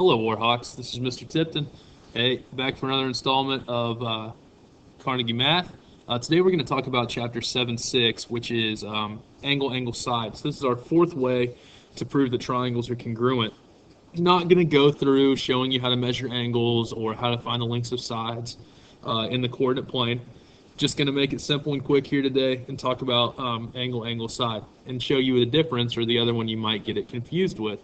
Hello, Warhawks. This is Mr. Tipton. Hey, back for another installment of Carnegie Math. Today we're going to talk about Chapter 7.6, which is angle, angle, side. So this is our fourth way to prove that triangles are congruent. Not going to go through showing you how to measure angles or how to find the lengths of sides in the coordinate plane. Just going to make it simple and quick here today and talk about angle, angle, side and show you the difference or the other one you might get it confused with.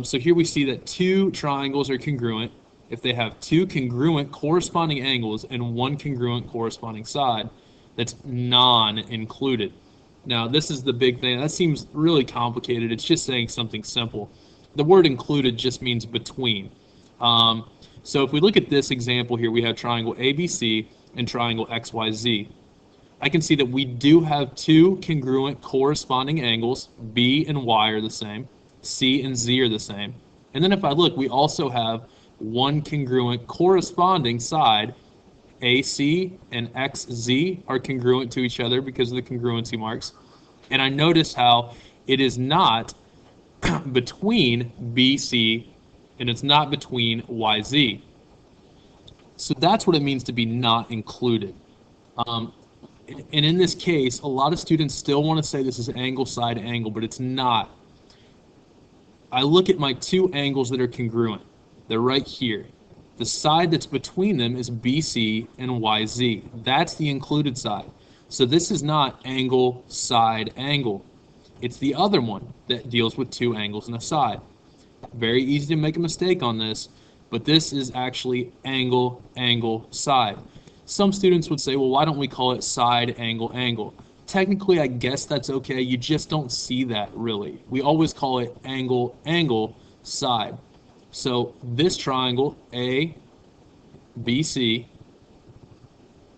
So here we see that two triangles are congruent if they have two congruent corresponding angles and one congruent corresponding side that's non-included. Now this is the big thing. That seems really complicated. It's just saying something simple. The word included just means between. So if we look at this example here, we have triangle ABC and triangle XYZ. I can see that we do have two congruent corresponding angles. B and Y are the same. C and Z are the same. And then if I look, we also have one congruent corresponding side. AC and XZ are congruent to each other because of the congruency marks. And I notice how it is not between BC and it's not between YZ. So that's what it means to be not included. And in this case, a lot of students still want to say this is angle, side, angle, but it's not. I look at my two angles that are congruent. They're right here. The side that's between them is BC and YZ. That's the included side. So this is not angle, side, angle. It's the other one that deals with two angles and a side. Very easy to make a mistake on this, but this is actually angle, angle, side. Some students would say, well, why don't we call it side, angle, angle? Technically, I guess that's okay. You just don't see that really. We always call it angle, angle, side. So this triangle, ABC,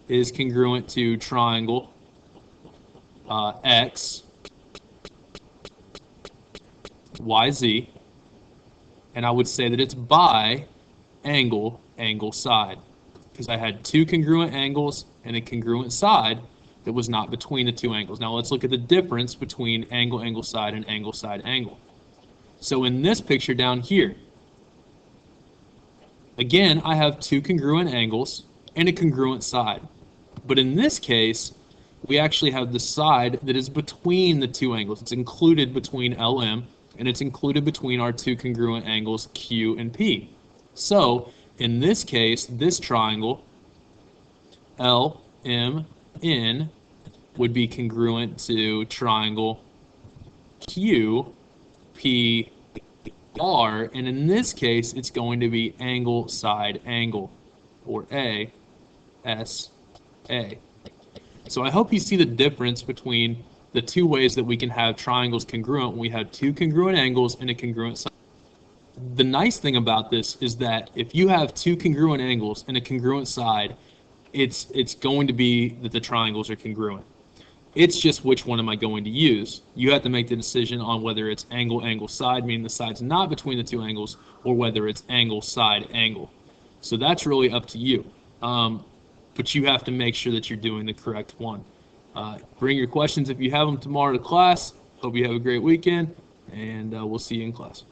is congruent to triangle X, YZ, and I would say that it's by angle, angle, side, because I had two congruent angles and a congruent side that was not between the two angles. Now let's look at the difference between angle, angle, side, and angle, side, angle. So in this picture down here, again, I have two congruent angles and a congruent side. But in this case, we actually have the side that is between the two angles. It's included between LM, and it's included between our two congruent angles Q and P. So in this case, this triangle, LMN, would be congruent to triangle QPR, and in this case, it's going to be angle, side, angle, or ASA. So I hope you see the difference between the two ways that we can have triangles congruent when we have two congruent angles and a congruent side. The nice thing about this is that if you have two congruent angles and a congruent side, it's going to be that the triangles are congruent. It's just which one am I going to use. You have to make the decision on whether it's angle, angle, side, meaning the side's not between the two angles, or whether it's angle, side, angle. So that's really up to you. But you have to make sure that you're doing the correct one. Bring your questions if you have them tomorrow to class. Hope you have a great weekend, and we'll see you in class.